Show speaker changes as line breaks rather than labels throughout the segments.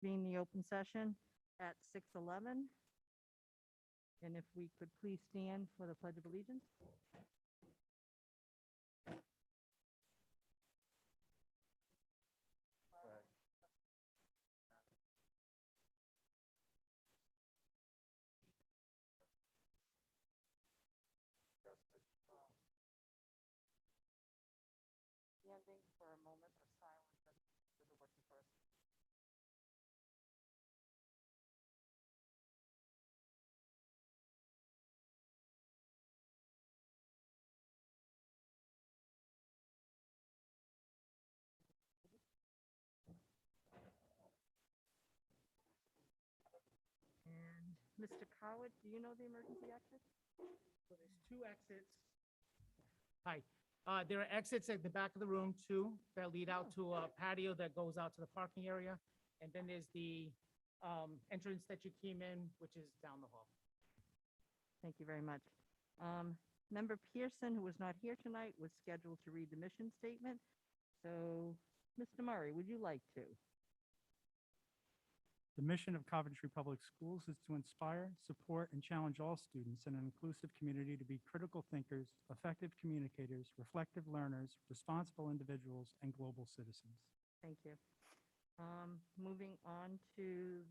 reconvene the open session at 6:11. And if we could please stand for the Pledge of Allegiance. Standing for a moment of silence for the working person. And Mr. Cowett, do you know the emergency exit?
So there's two exits. Hi, there are exits at the back of the room, two that lead out to a patio that goes out to the parking area. And then there's the entrance that you came in, which is down the hall.
Thank you very much. Member Pearson, who was not here tonight, was scheduled to read the mission statement. So, Mr. Murray, would you like to?
The mission of Coventry Public Schools is to inspire, support, and challenge all students in an inclusive community to be critical thinkers, effective communicators, reflective learners, responsible individuals, and global citizens.
Thank you. Moving on to,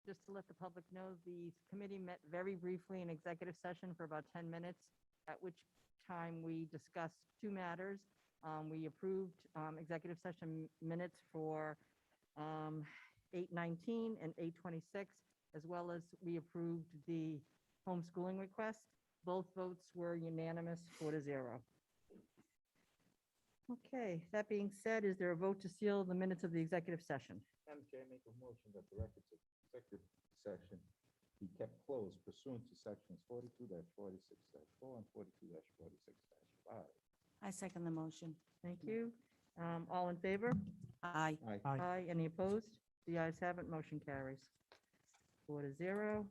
just to let the public know, the committee met very briefly in executive session for about 10 minutes, at which time we discussed two matters. We approved executive session minutes for 8:19 and 8:26, as well as we approved the homeschooling request. Both votes were unanimous, 4-0. Okay, that being said, is there a vote to seal the minutes of the executive session?
Madam Chair, I make a motion that the records of executive session be kept closed pursuant to sections 42-46-4 and 42-46-5.
I second the motion.
Thank you. All in favor?
Aye.
Aye.
Aye. Any opposed? The ayes have it, motion carries. 4-0.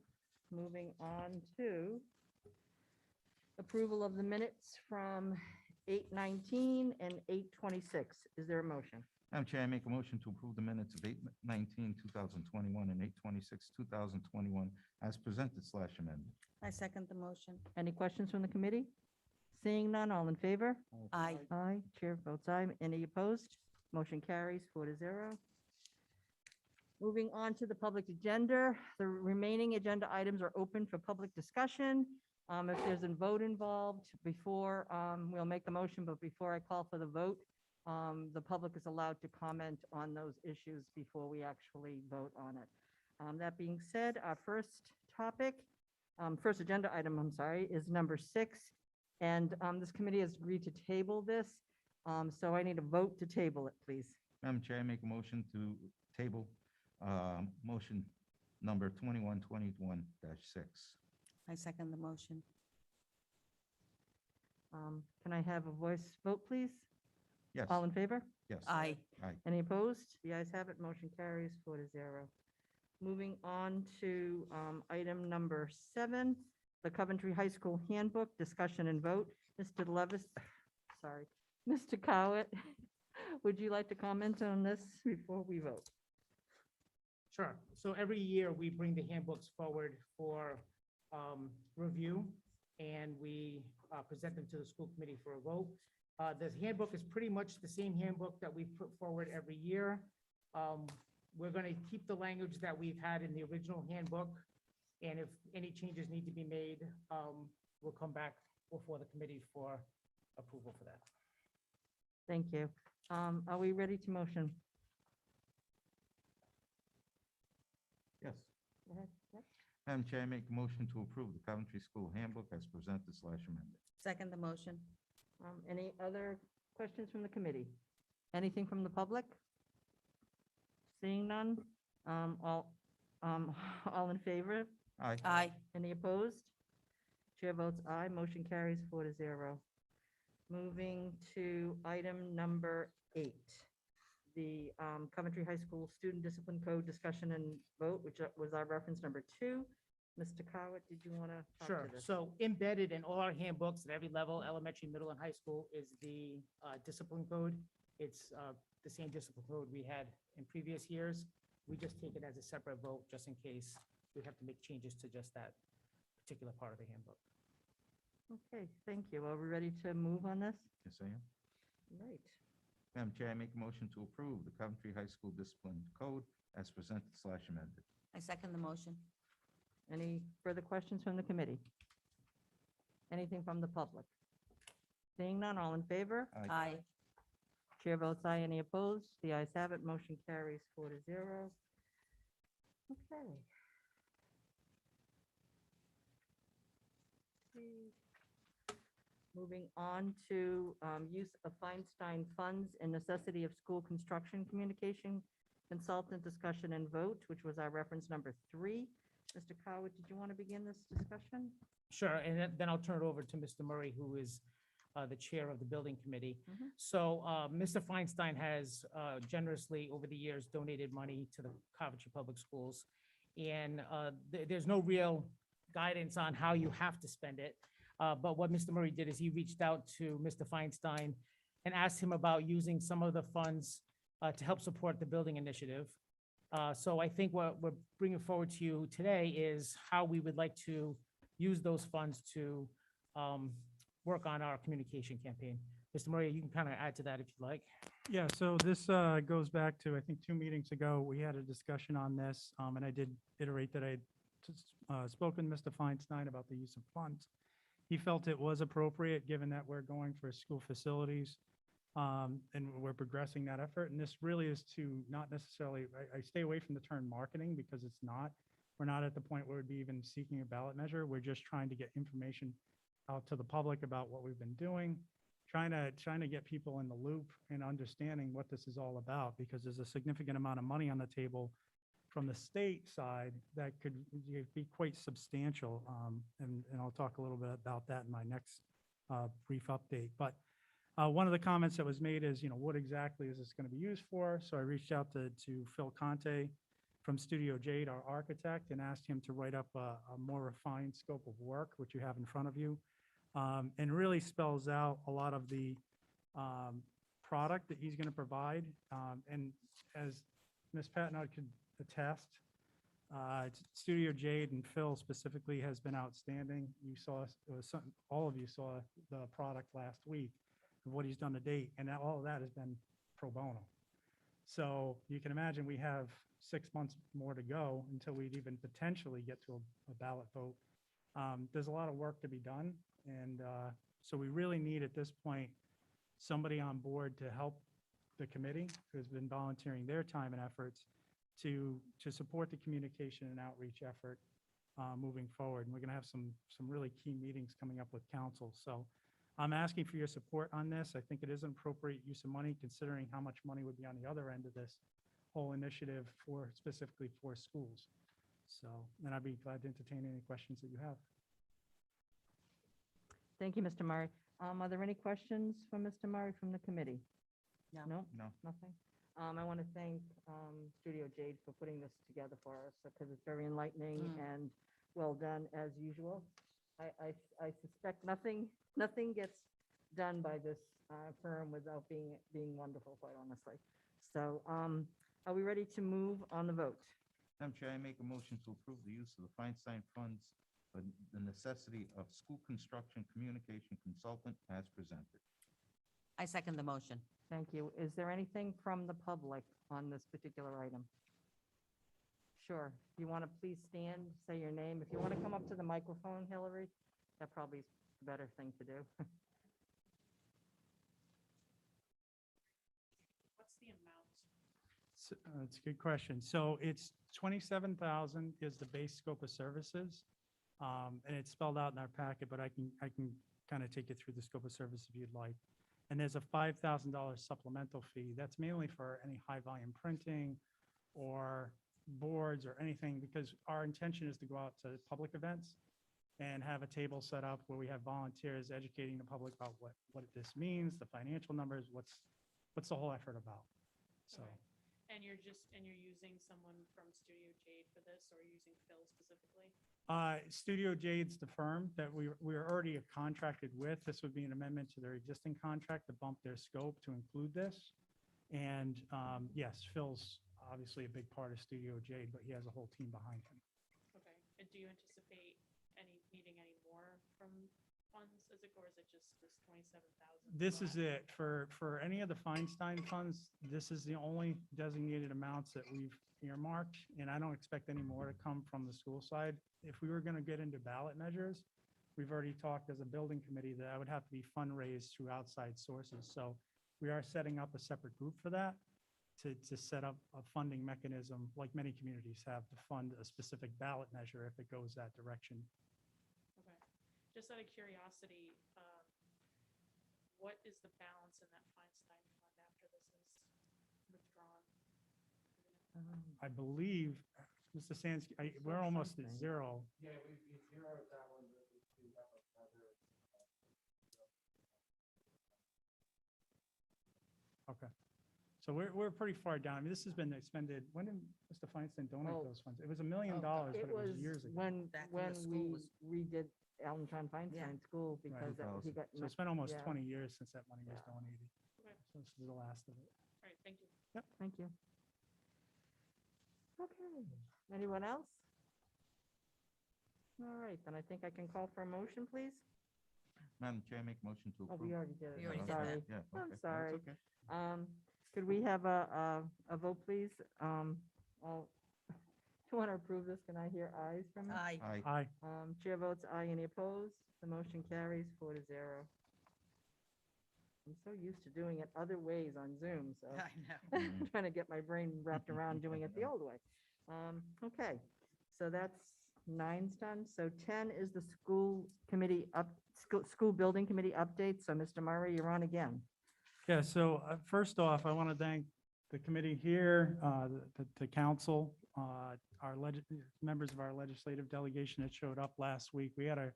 Moving on to approval of the minutes from 8:19 and 8:26. Is there a motion?
Madam Chair, I make a motion to approve the minutes of 8/19/2021 and 8/26/2021 as presented / amended.
I second the motion.
Any questions from the committee? Seeing none, all in favor?
Aye.
Aye. Chair votes aye. Any opposed? Motion carries 4-0. Moving on to the public agenda, the remaining agenda items are open for public discussion. If there's a vote involved before, we'll make the motion, but before I call for the vote, the public is allowed to comment on those issues before we actually vote on it. That being said, our first agenda item, is number 6. And this committee has agreed to table this. So I need a vote to table it, please.
Madam Chair, I make a motion to table motion number 2121-6.
I second the motion.
Can I have a voice vote, please?
Yes.
All in favor?
Yes.
Aye.
Aye.
Any opposed? The ayes have it, motion carries 4-0. Moving on to item number 7, the Coventry High School Handbook, discussion and vote. Mr. Levis, Mr. Cowett, would you like to comment on this before we vote?
Sure. So every year we bring the handbooks forward for review, and we present them to the school committee for a vote. This handbook is pretty much the same handbook that we put forward every year. We're going to keep the language that we've had in the original handbook, and if any changes need to be made, we'll come back before the committee for approval for that.
Thank you. Are we ready to motion?
Yes.
Go ahead. Yep.
Madam Chair, I make a motion to approve the Coventry School Handbook as presented / amended.
Second the motion.
Any other questions from the committee? Anything from the public? Seeing none? All in favor?
Aye.
Aye.
Any opposed? Chair votes aye, motion carries 4-0. Moving to item number 8, the Coventry High School Student Discipline Code discussion and vote, which was our reference number 2. Mr. Cowett, did you want to talk
Sure.
to this?
So embedded in all our handbooks at every level, elementary, middle, and high school, is the discipline code. It's the same discipline code we had in previous years. We just take it as a separate vote, just in case we have to make changes to just that particular part of the handbook.
Okay, thank you. Are we ready to move on this?
Yes, I am.
Right.
Madam Chair, I make a motion to approve the Coventry High School Discipline Code as presented / amended.
I second the motion.
Any further questions from the committee? Anything from the public? Seeing none, all in favor?
Aye.
Chair votes aye. Any opposed? The ayes have it. Motion carries 4-0. Okay. Moving on to use of Feinstein funds and necessity of school construction communication consultant discussion and vote, which was our reference number 3. Mr. Coward, did you want to begin this discussion?
Sure, and then I'll turn it over to Mr. Murray, who is the chair of the building committee.
Mhm.
So Mr. Feinstein has generously, over the years, donated money to the Coventry Public Schools. And there's no real guidance on how you have to spend it. But what Mr. Murray did is he reached out to Mr. Feinstein and asked him about using some of the funds to help support the building initiative. So I think what we're bringing forward to you today is how we would like to use those funds to work on our communication campaign. Mr. Murray, you can kind of add to that if you'd like.
Yeah, so this goes back to, I think, 2 meetings ago, we had a discussion on this, and I did iterate that I had spoken to Mr. Feinstein about the use of funds. He felt it was appropriate, given that we're going for school facilities, and we're progressing that effort. And this really is to not necessarily, I stay away from the term marketing because it's not. We're not at the point where we'd be even seeking a ballot measure. We're just trying to get information out to the public about what we've been doing, trying to get people in the loop and understanding what this is all about, because there's a significant amount of money on the table from the state side that could be quite substantial. And I'll talk a little bit about that in my next brief update. But one of the comments that was made is, what exactly is this going to be used for? So I reached out to Phil Conte from Studio Jade, our architect, and asked him to write up a more refined scope of work, which you have in front of you, and really spells out a lot of the product that he's going to provide. And as Ms. Patnod could attest, Studio Jade and Phil specifically has been outstanding. You saw, all of you saw the product last week of what he's done to date, and all of that has been pro bono. So you can imagine we have 6 months more to go until we'd even potentially get to a ballot vote. There's a lot of work to be done, and so we really need at this point somebody on board to help the committee who's been volunteering their time and efforts to support the communication and outreach effort moving forward. And we're going to have some really key meetings coming up with council. So I'm asking for your support on this. I think it is an appropriate use of money, considering how much money would be on the other end of this whole initiative specifically for schools. So, and I'd be glad to entertain any questions that you have.
Thank you, Mr. Murray. Are there any questions from Mr. Murray from the committee?
No.
No,
No.
nothing? I want to thank Studio Jade for putting this together for us, because it's very enlightening and well done as usual. I suspect nothing gets done by this firm without being wonderful, quite honestly. So are we ready to move on the vote?
Madam Chair, I make a motion to approve the use of the Feinstein funds for the necessity of school construction communication consultant as presented.
I second the motion.
Thank you. Is there anything from the public on this particular item? Sure. If you want to please stand, say your name. If you want to come up to the microphone, Hillary, that probably is the better thing to do.
What's the amount?
So, it's a good question. So it's 27,000 is the base scope of services. And it's spelled out in our packet, but I can kind of take you through the scope of service if you'd like. And there's a $5,000 supplemental fee. That's mainly for any high volume printing or boards or anything, because our intention is to go out to public events and have a table set up where we have volunteers educating the public about what this means, the financial numbers, what's the whole effort about. So.
Okay. And you're using someone from Studio Jade for this, or are you using Phil specifically?
Studio Jade's the firm that we're already contracted with. This would be an amendment to their existing contract to bump their scope to include this. And yes, Phil's obviously a big part of Studio Jade, but he has a whole team behind him.
Okay, and do you anticipate needing any more from funds, is it, or is it just this 27,000?
This is it. For any of the Feinstein funds, this is the only designated amounts that we've earmarked, and I don't expect any more to come from the school side. If we were going to get into ballot measures, we've already talked as a building committee that I would have to be fundraised through outside sources. So we are setting up a separate group for that to set up a funding mechanism like many communities have to fund a specific ballot measure if it goes that direction.
Okay, just out of curiosity, what is the balance in that Feinstein fund after this is withdrawn?
I believe, Mr. Sansky, we're almost at
something.
zero.
Yeah, we zeroed that one, but we do have another.
Okay. So we're pretty far down. I mean, this has been expended. When did Mr. Feinstein donate
Oh.
those funds? It was $1 million, but
It
it was
was
years ago.
when
Back when the school
we
was-
redid Allen John Feinstein School because he got.
So it's been almost
yeah.
20 years since that money was
Yeah.
donated.
Okay.
So this is the last of it.
All right, thank you.
Thank you. Okay, anyone else? All right, then I think I can call for a motion, please.
Madam Chair, make motion to
Oh,
approve.
we already did it.
We already
I'm
did that.
sorry.
Yeah,
I'm
okay. No, it's
sorry.
okay.
Could we have a vote, please? All, to want to approve this, can I hear ayes from you?
Aye.
Aye.
Aye.
Chair votes aye, any opposed? The motion carries 4-0. I'm so used to doing it other ways on Zoom, so
I know.
Mhm.
trying to get my brain wrapped around doing it the old way. Okay, so that's 9's done. So 10 is the school committee school building committee update. So Mr. Murray, you're on again.
Yeah, so first off, I want to thank the committee here, the council, our members of our legislative delegation that showed up last week. We had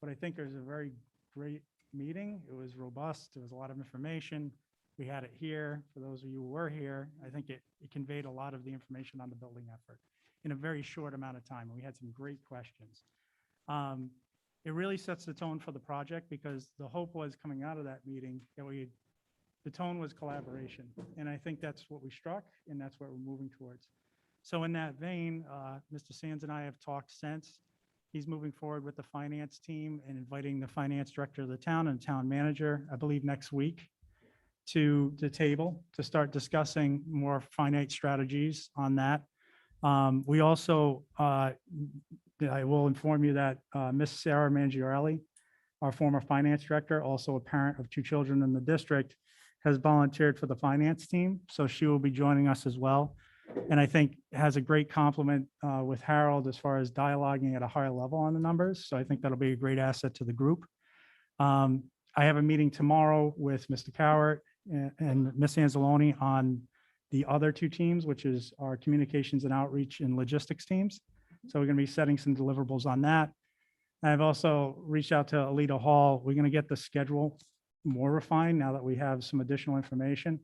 what I think is a very great meeting. It was robust. There was a lot of information. We had it here. For those of you who were here, I think it conveyed a lot of the information on the building effort in a very short amount of time. And we had some great questions. It really sets the tone for the project because the hope was coming out of that meeting that the tone was collaboration. And I think that's what we struck and that's what we're moving towards. So in that vein, Mr. Sands and I have talked since. He's moving forward with the finance team and inviting the finance director of the town and town manager, I believe next week, to the table to start discussing more finite strategies on that. We also, I will inform you that Miss Sarah Mangiarelli, our former finance director, also a parent of 2 children in the district, has volunteered for the finance team. So she will be joining us as well. And I think has a great complement with Harold as far as dialoguing at a higher level on the numbers. So I think that'll be a great asset to the group. I have a meeting tomorrow with Mr. Cowart and Ms. Anzalone on the other 2 teams, which is our communications and outreach and logistics teams. So we're going to be setting some deliverables on that. I've also reached out to Alita Hall. We're going to get the schedule more refined now that we have some additional information.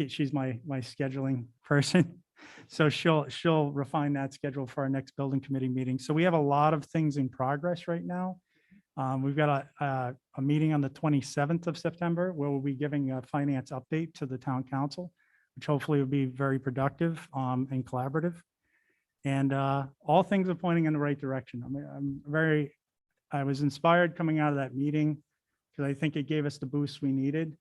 She's my scheduling person. So she'll refine that schedule for our next building committee meeting. So we have a lot of things in progress right now. We've got a meeting on the 27th of September where we'll be giving a finance update to the town council, which hopefully will be very productive and collaborative. And all things are pointing in the right direction. I mean, I was inspired coming out of that meeting because I think it gave us the boost we needed,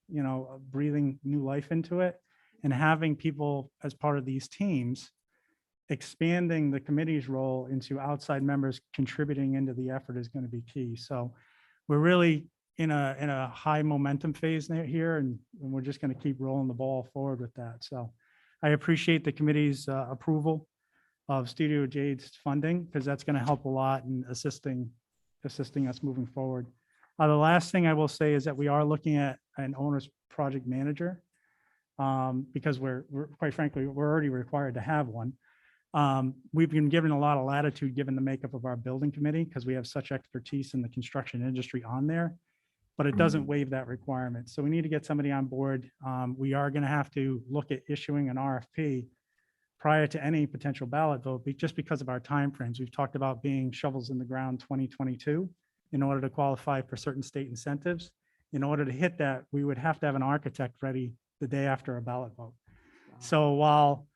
breathing new life into it and having people as part of these teams, expanding the committee's role into outside members contributing into the effort is going to be key. So we're really in a high momentum phase here, and we're just going to keep rolling the ball forward with that. So I appreciate the committee's approval of Studio Jade's funding because that's going to help a lot in assisting us moving forward. The last thing I will say is that we are looking at an owner's project manager because we're quite frankly, we're already required to have one. We've been given a lot of latitude given the makeup of our building committee because we have such expertise in the construction industry on there, but it doesn't waive that requirement. So we need to get somebody on board. We are going to have to look at issuing an RFP prior to any potential ballot vote, just because of our timeframes. We've talked about being shovels in the ground 2022 in order to qualify for certain state incentives. In order to hit that, we would have to have an architect ready the day after a ballot vote. So while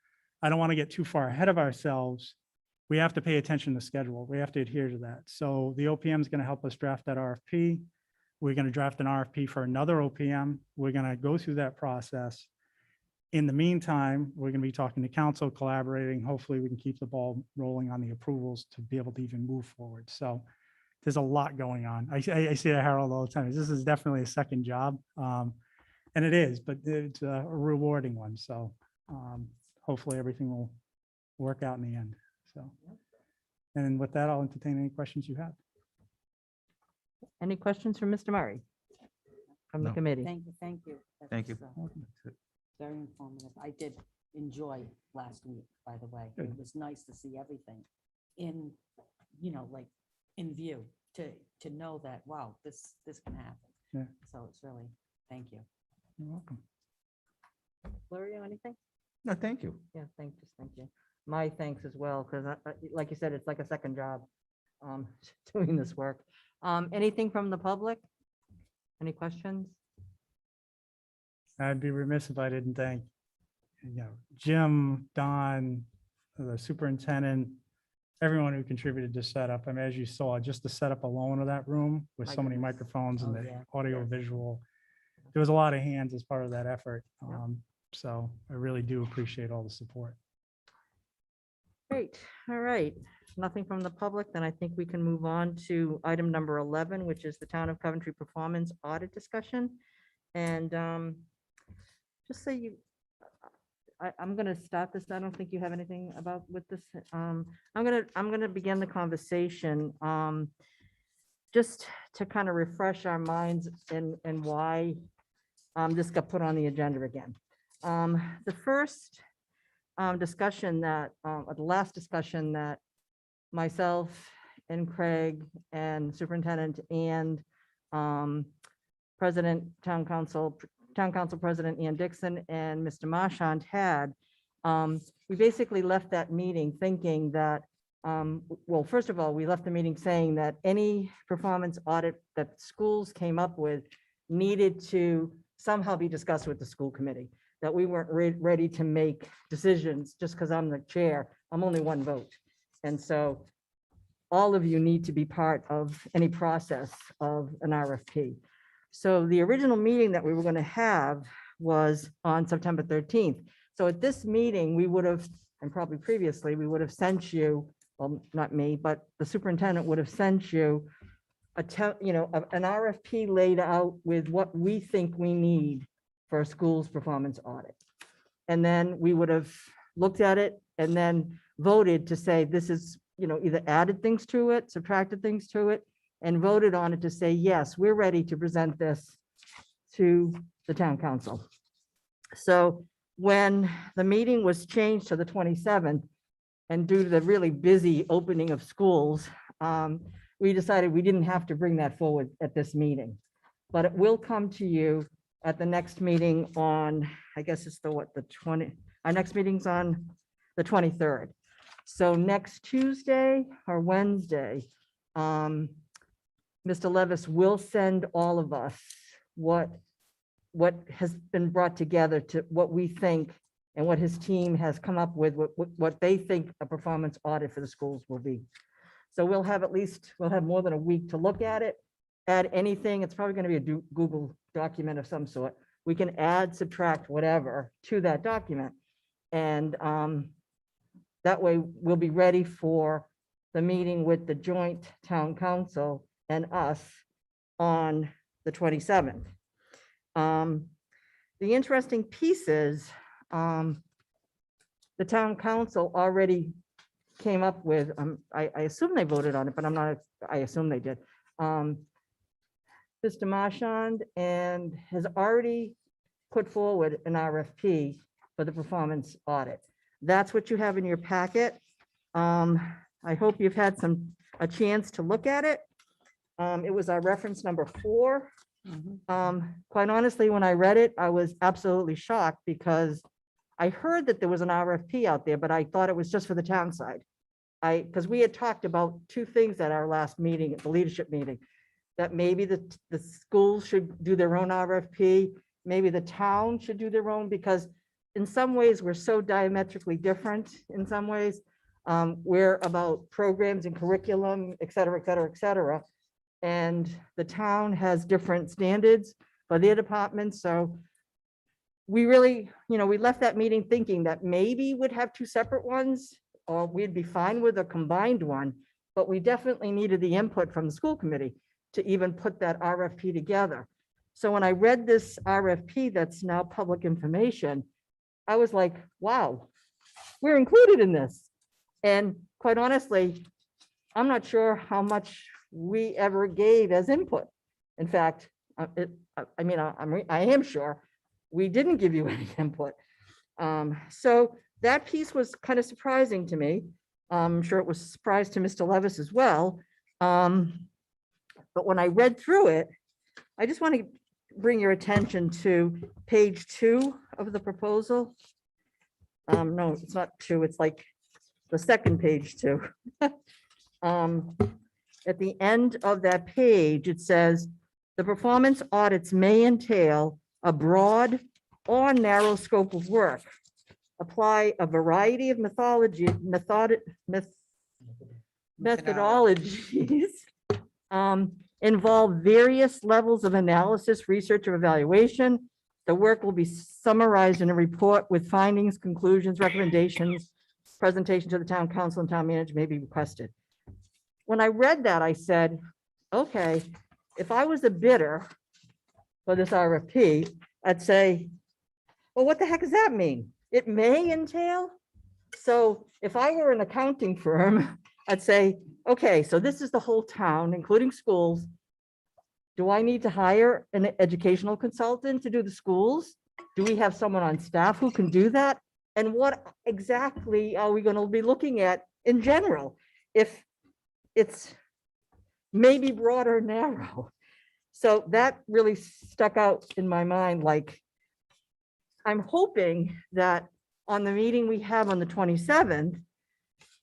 I don't want to get too far ahead of ourselves. We have to pay attention to schedule. We have to adhere to that. So the OPM is going to help us draft that RFP. We're going to draft an RFP for another OPM. We're going to go through that process. In the meantime, we're going to be talking to council, collaborating. Hopefully we can keep the ball rolling on the approvals to be able to even move forward. So there's a lot going on. I see that, Harold, all the time. This is definitely a second job. And it is, but it's a rewarding one. So hopefully everything will work out in the end. So, and with that, I'll entertain any questions you have.
Any questions from Mr. Murray? From the
No.
committee?
Thank you.
Thank you.
That's, very informative. I did enjoy last week, by the way. It
Good.
was nice to see everything in, like in view, to know that, wow, this can happen.
Yeah.
So it's really, thank you.
You're welcome.
Gloria, anything?
No, thank you.
Yeah, thank you. My thanks as well, because like you said, it's like a second job, doing this work. Anything from the public? Any questions?
I'd be remiss if I didn't thank, Jim, Don, the superintendent, everyone who contributed to setup. I mean, as you saw, just the setup alone of that room with
My
so many
goodness.
microphones and
Oh,
the
yeah.
audio visual. There was a lot of hands as part of that effort.
Yeah.
So I really do appreciate all the support.
Great, all right. Nothing from the public, then I think we can move on to item number 11, which is the Town of Coventry Performance Audit discussion. And just so you, I'm gonna start this. I don't think you have anything about with this. I'm gonna begin the conversation, just to kind of refresh our minds and why this got put on the agenda again. The first discussion that, or the last discussion that myself and Craig and Superintendent and Town Council President Ian Dixon and Mr. Marchand had, we basically left that meeting thinking that, well, first of all, we left the meeting saying that any performance audit that schools came up with needed to somehow be discussed with the school committee, that we weren't ready to make decisions just because I'm the chair. I'm only one vote. And so all of you need to be part of any process of an RFP. So the original meeting that we were going to have was on September 13th. So at this meeting, we would have, and probably previously, we would have sent you, well, not me, but the superintendent would have sent you an RFP laid out with what we think we need for a school's performance audit. And then we would have looked at it and then voted to say, this is, either added things to it, subtracted things to it, and voted on it to say, yes, we're ready to present this to the town council. So when the meeting was changed to the 27th, and due to the really busy opening of schools, we decided we didn't have to bring that forward at this meeting. But it will come to you at the next meeting on, I guess it's the 20, our next meeting's on the 23rd. So next Tuesday or Wednesday, Mr. Levis will send all of us what has been brought together to what we think and what his team has come up with, what they think a performance audit for the schools will be. So we'll have more than a week to look at it, add anything. It's probably going to be a Google document of some sort. We can add, subtract, whatever to that document. And that way we'll be ready for the meeting with the joint town council and us on the 27th. The interesting piece is the town council already came up with, I assume they voted on it, but I'm not, I assume they did. Mr. Marchand and has already put forward an RFP for the performance audit. That's what you have in your packet. I hope you've had a chance to look at it. It was our reference number 4. Quite honestly, when I read it, I was absolutely shocked because I heard that there was an RFP out there, but I thought it was just for the town side. Because we had talked about 2 things at our last meeting, at the leadership meeting, that maybe the schools should do their own RFP, maybe the town should do their own, because in some ways, we're so diametrically different in some ways. We're about programs and curriculum, et cetera, et cetera, et cetera. And the town has different standards for their departments, so we really, we left that meeting thinking that maybe we'd have two separate ones, or we'd be fine with a combined one, but we definitely needed the input from the school committee to even put that RFP together. So when I read this RFP that's now public information, I was like, wow, we're included in this. And quite honestly, I'm not sure how much we ever gave as input. In fact, I am sure we didn't give you any input. So that piece was kind of surprising to me. I'm sure it was a surprise to Mr. Levis as well. But when I read through it, I just want to bring your attention to page 2 of the proposal. No, it's not 2, it's like the second page 2. At the end of that page, it says, the performance audits may entail a broad or narrow scope of work, apply a variety of methodologies, involve various levels of analysis, research, or evaluation. The work will be summarized in a report with findings, conclusions, recommendations. Presentation to the town council and town manager may be requested. When I read that, I said, okay, if I was a bidder for this RFP, I'd say, well, what the heck does that mean? It may entail. So if I were an accounting firm, I'd say, okay, so this is the whole town, including schools. Do I need to hire an educational consultant to do the schools? Do we have someone on staff who can do that? And what exactly are we going to be looking at in general? If it's maybe broad or narrow. So that really stuck out in my mind. Like, I'm hoping that on the meeting we have on the 27th,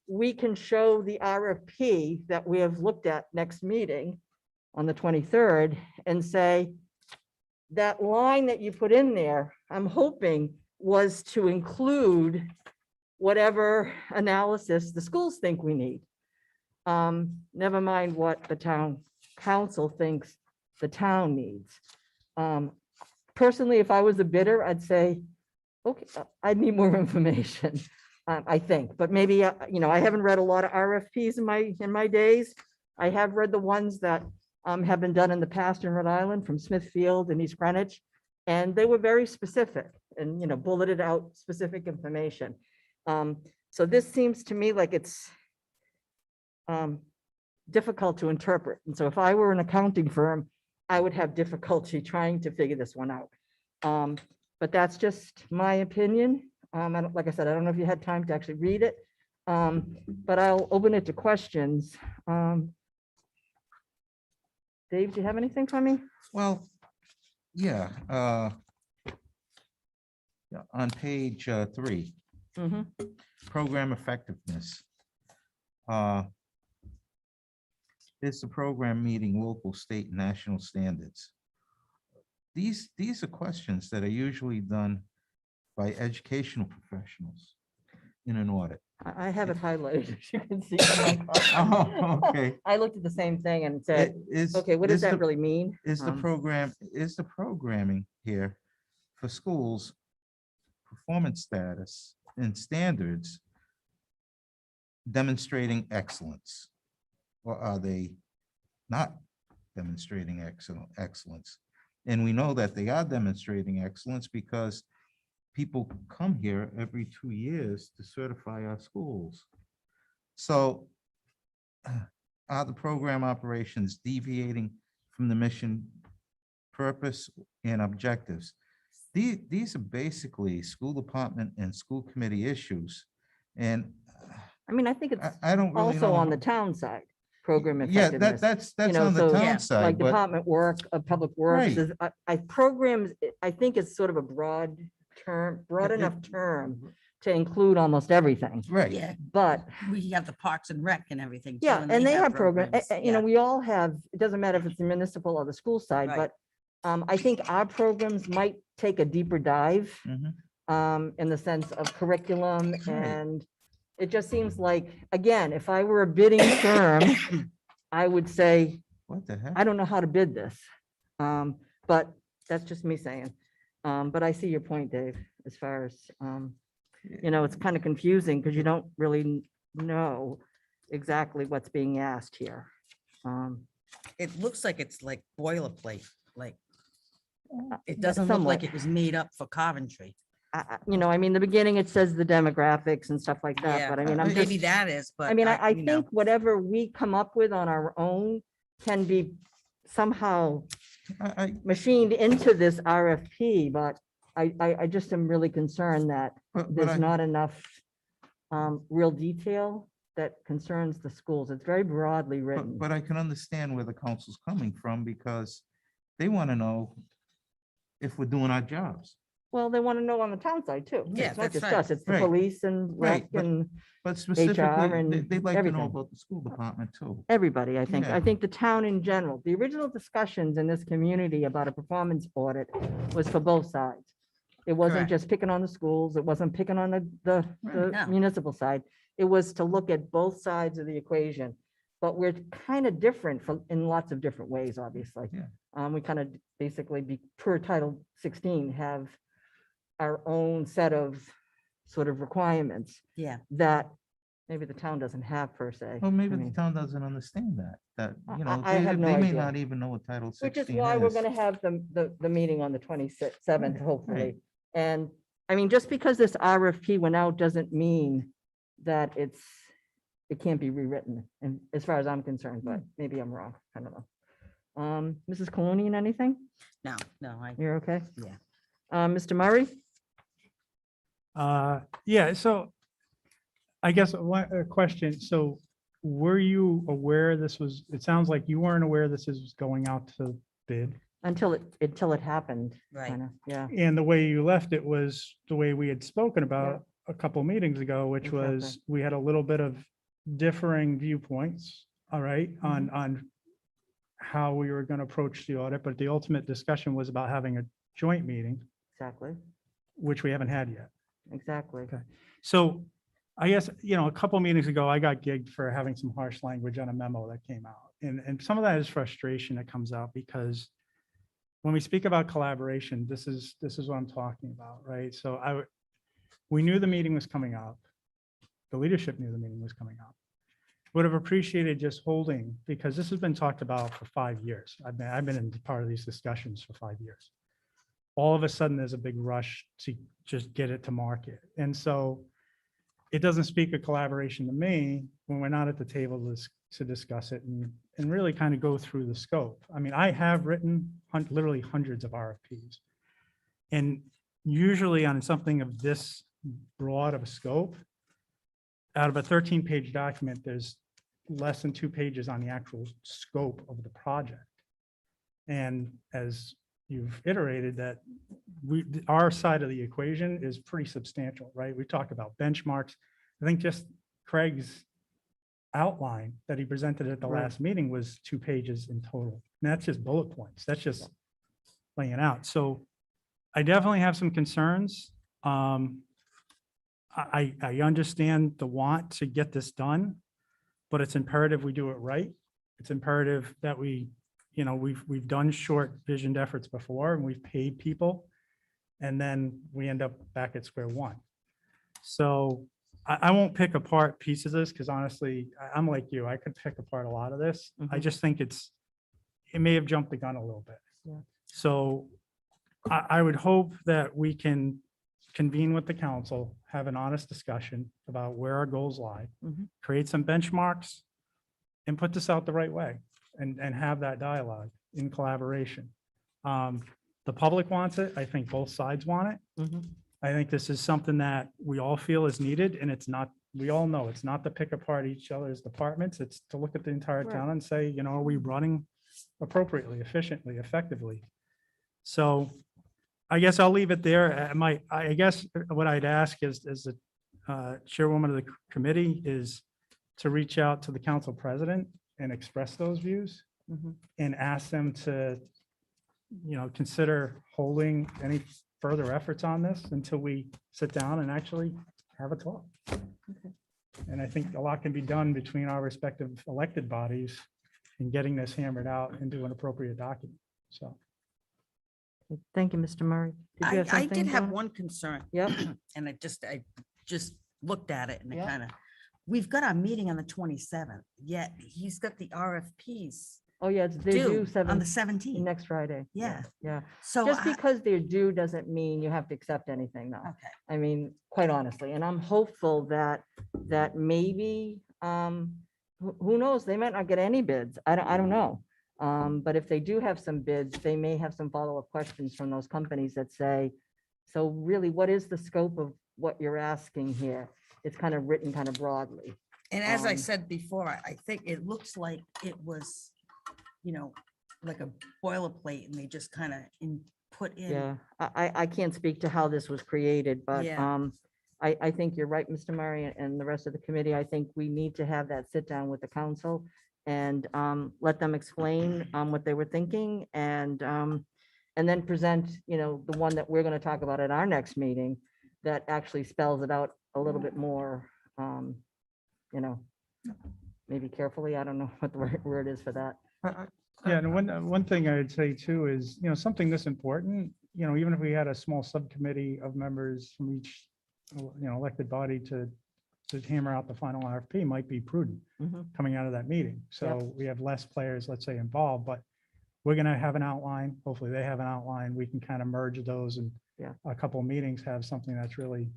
we can show the RFP that we have looked at next meeting on the 23rd and say, that line that you put in there, I'm hoping was to include whatever analysis the schools think we need. Never mind what the town council thinks the town needs. Personally, if I was a bidder, I'd say, okay, I need more information, I think, but maybe, I haven't read a lot of RFPs in my days. I have read the ones that have been done in the past in Rhode Island from Smithfield and East Greenwich, and they were very specific and, bulleted out specific information. So this seems to me like it's difficult to interpret. And so if I were an accounting firm, I would have difficulty trying to figure this one out. But that's just my opinion. Like I said, I don't know if you had time to actually read it, but I'll open it to questions. Dave, do you have anything for me?
Well, yeah. On page 3,
Mhm.
program effectiveness. Is the program meeting local, state, and national standards? These are questions that are usually done by educational professionals in an audit.
I have it highlighted, as you can see. on my card.
Oh, okay.
I looked at the same thing and said, okay, what does that really mean?
Is the programming here for schools performance status and standards demonstrating excellence? Or are they not demonstrating excellence? And we know that they are demonstrating excellence because people come here every 2 years to certify our schools. So are the program operations deviating from the mission, purpose, and objectives? These are basically school department and school committee issues. And
I mean, I think it's
I don't really
also
know
on
how-
the town side, program
Yeah,
effectiveness.
that's
know,
on the
so,
yeah,
town side,
Like
but
department work of public works,
Right.
is, programs, I think it's sort of a broad
It-
enough term to include almost everything,
right.
Yeah,
but
we have the Parks and Rec and everything. too,
yeah, and they have programs,
yeah.
we all have, it doesn't matter if it's the municipal or the school side,
Right.
but I think our programs might take a deeper dive.
Mhm.
in the sense of curriculum,
Right.
and it just seems like, again, if I were a bidding firm, I would say,
What the heck?
I don't know how to bid this. But that's just me saying. But I see your point, Dave, as far as, it's kind of confusing because you don't really know exactly what's being asked here.
It looks like it's like boilerplate, like, it
Yeah,
doesn't look like
somewhat.
it was made up for Coventry.
The beginning, it says the demographics and stuff like that,
Yeah,
but I mean, I'm
maybe
just,
that is, but.
I
you know,
think whatever we come up with on our own can be somehow
I,
machined into this RFP, but I just am really concerned that
but
there's
I,
not enough real detail that concerns the schools. It's very broadly written.
but I can understand where the council's coming from because they want to know if we're doing our jobs.
Well, they want to know on the town side too.
Yeah,
It's not
that's
just
right.
us, it's the
Right.
police and
Right,
rec
but-
and
But specifically,
and
they'd like to know
everything.
about the school department too.
everybody, I think.
Yeah.
I think the town in general, the original discussions in this community about a performance audit was for both sides. It wasn't
Correct.
just picking on the schools, it wasn't picking on the
No.
municipal side. It was to look at both sides of the equation. But we're kind of different in lots of different ways, obviously.
Yeah.
We kind of basically per Title 16 have our own set of sort of requirements
Yeah,
that maybe the town doesn't have per se.
Well, maybe
I
the
mean,
town doesn't understand that,
I-
you know,
I have no
they may
idea.
not even know what Title
Which
16
is why we're
is.
gonna have the meeting on the 27th,
Right,
hopefully.
right.
And, I mean, just because this RFP went out doesn't mean that it can't be rewritten, and as far as I'm concerned, but maybe I'm wrong, I don't know. Mrs. Colonian, anything?
no,
You're okay?
Yeah.
Mr. Murray?
Yeah, so I guess a question. So were you aware this was, it sounds like you weren't aware this is going out to bid.
Until it happened.
Right.
kinda, Yeah,
And the way you left it was the way we had spoken about a couple meetings ago, which
Exactly.
was we had a little bit of differing viewpoints, all right,
Mm-hmm.
on how we were going to approach the audit, but the ultimate discussion was about having a joint meeting,
exactly,
which we haven't had yet.
exactly.
Okay. So I guess, a couple meetings ago, I got gigged for having some harsh language on a memo that came out. And some of that is frustration that comes out because when we speak about collaboration, this is what I'm talking about, right? So we knew the meeting was coming up. The leadership knew the meeting was coming up. Would have appreciated just holding, because this has been talked about for 5 years. I've been in part of these discussions for 5 years. All of a sudden, there's a big rush to just get it to market. And so it doesn't speak of collaboration to me when we're not at the table to discuss it and really kind of go through the scope. I mean, I have written literally hundreds of RFPs. And usually on something of this broad of a scope, out of a 13-page document, there's less than 2 pages on the actual scope of the project. And as you've iterated that our side of the equation is pretty substantial, right? We talk about benchmarks. I think just Craig's outline that he presented at the
Right.
last meeting was 2 pages in total. And that's just bullet points. That's just laying it out. So I definitely have some concerns. I understand the want to get this done, but it's imperative we do it right. It's imperative that we've done short visioned efforts before and we've paid people. And then we end up back at square one. So I won't pick apart pieces of this because honestly, I'm like you, I could pick apart a lot of this. I
Mhm.
just think it may have jumped the gun a little bit.
Yeah.
So I would hope that we can convene with the council, have an honest discussion about where our goals lie,
Mhm.
create some benchmarks, and put this out the right way and have that dialogue in collaboration. The public wants it. I think both sides want it.
Mhm.
I think this is something that we all feel is needed and it's not, we all know it's not to pick apart each other's departments. It's to look at the entire
Right.
town and say, are we running appropriately, efficiently, effectively? So I guess I'll leave it there. I guess what I'd ask is the chairwoman of the committee is to reach out to the council president and express those views
Mhm.
and ask them to, consider holding any further efforts on this until we sit down and actually have a talk. And I think a lot can be done between our respective elected bodies in getting this hammered out into an appropriate document. So.
Thank you, Mr. Murray. Did you have
I did
something,
have
Donna?
one concern.
Yep.
And I just looked at it and it
Yeah.
kind of, we've got our meeting on the 27th, yet he's got the RFPs
Oh, yeah, they're due
due on the
17,
17th.
next Friday.
Yeah.
Yeah.
So,
Just because they're due doesn't mean you have to accept anything, though.
okay,
I mean, quite honestly, and I'm hopeful that maybe, who knows, they might not get any bids. I don't know. But if they do have some bids, they may have some follow-up questions from those companies that say, so really, what is the scope of what you're asking here? It's kind of written kind of broadly.
and as I
Um,
said before, I think it looks like it was, like a boilerplate and they just kind of put in.
Yeah, I can't speak to how this was created, but
Yeah.
I think you're right, Mr. Murray, and the rest of the committee. I think we need to have that sit down with the council and let them explain what they were thinking and then present, the one that we're going to talk about at our next meeting that actually spells it out a little bit more, maybe carefully. I don't know what the right word is for that.
Yeah, and one thing I would say too is, something this important, even if we had a small subcommittee of members from each, elected body to hammer out the final RFP might be prudent
Mhm.
coming out of that meeting. So we have less players, let's say, involved, but we're gonna have an outline. Hopefully they have an outline. We can kind of merge those and
Yeah.
a couple of meetings have something that's really,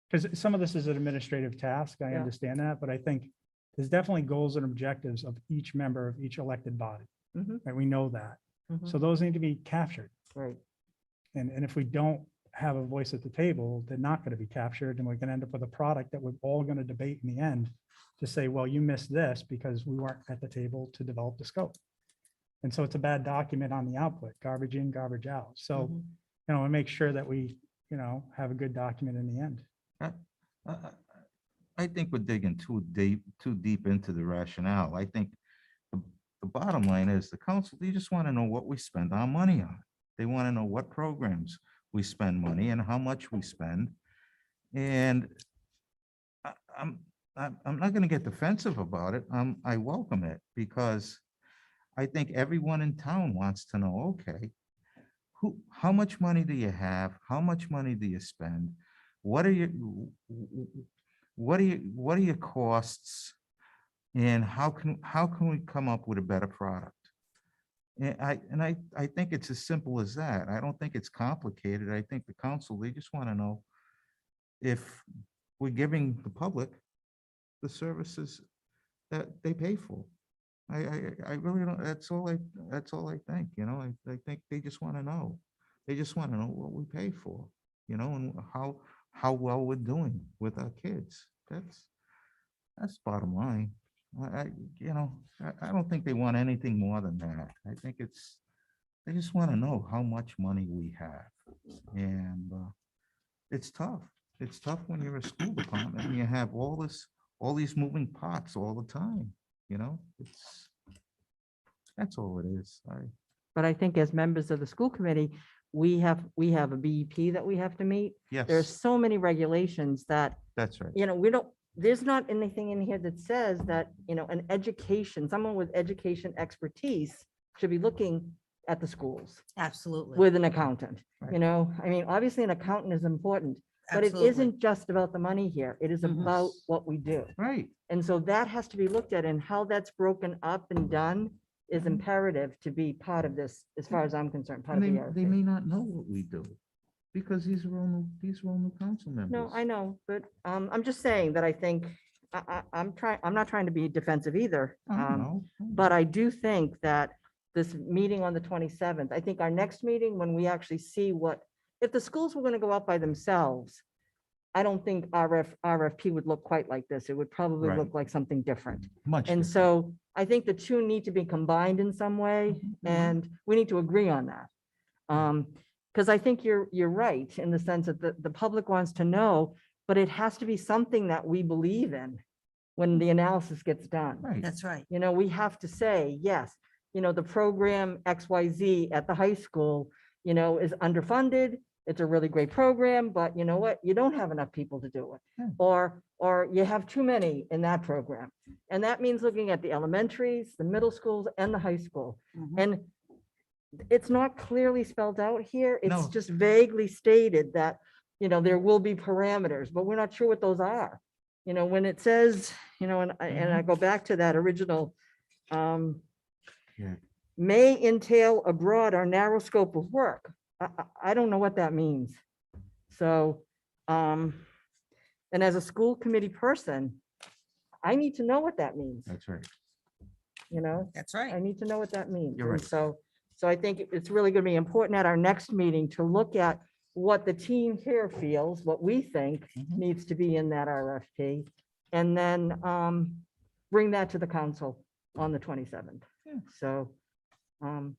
because some of this is an administrative task. I
Yeah.
understand that, but I think there's definitely goals and objectives of each member of each elected body.
Mhm.
And we know that.
Mhm.
So those need to be captured.
Right.
And if we don't have a voice at the table, they're not going to be captured and we're going to end up with a product that we're all going to debate in the end to say, well, you missed this because we weren't at the table to develop the scope. And so it's a bad document on the output, garbage in, garbage out. So,
Mhm.
and make sure that we, have a good document in the end.
I think we're digging too deep into the rationale. I think the bottom line is the council, they just want to know what we spend our money on. They want to know what programs we spend money and how much we spend. And I'm not going to get defensive about it. I welcome it because I think everyone in town wants to know, okay, how much money do you have? How much money do you spend? What are your costs? And how can we come up with a better product? And I think it's as simple as that. I don't think it's complicated. I think the council, they just want to know if we're giving the public the services that they pay for. I really don't, that's all I think, I think they just want to know. They just want to know what we pay for, and how well we're doing with our kids. That's bottom line. I don't think they want anything more than that. I think they just want to know how much money we have. And it's tough. It's tough when you're a school department and you have all these moving parts all the time, that's all it is.
But I think as members of the school committee, we have a BEP that we have to meet. There's
Yes,
so many regulations that,
that's right.
there's not anything in here that says that, someone with education expertise should be looking at the schools
Absolutely.
with an accountant,
Right.
I mean, obviously an accountant is important, but it
Absolutely.
isn't just about the money here. It is
Mhm.
about what we do.
Right.
And so that has to be looked at, and how that's broken up and done is
Mhm.
imperative to be part of this, as far as I'm concerned, part
And
of the
they
RFP.
may not know what we do because these are all new council members.
No, I know, but I'm just saying that I think, I'm not trying to be defensive either.
I know.
But I do think that this meeting on the 27th, I think our next meeting, when we actually see if the schools were going to go out by themselves, I don't think RFP would look quite like this. It would probably
Right.
look like something different.
Much.
And
different.
so I think the two need to be combined in some way, and we need to agree on that. Because I think you're right in the sense that the public wants to know, but it has to be something that we believe in when the analysis gets done.
Right.
That's right.
We have to say, yes, the program XYZ at the high school, is underfunded, it's a really great program, but you know what? You don't have enough people to do it.
Yeah.
Or you have too many in that program. And that means looking at the elementaries, the middle schools and the high school.
Mhm.
And it's not clearly spelled out here. It's
No.
just vaguely stated that, there will be parameters, but we're not sure what those are. When it says, and I go back to that original,
Yeah.
may entail a broad or narrow scope of work. I don't know what that means. So, and as a school committee person, I need to know what that means,
That's right.
That's
I
right.
need to know what that means.
You're
And
right.
so I think it's really going to be important at our next meeting to look at what the team here feels, what we think
Mhm.
needs to be in that RFP, and then bring that to the council on the 27th.
Yeah.
So, okay,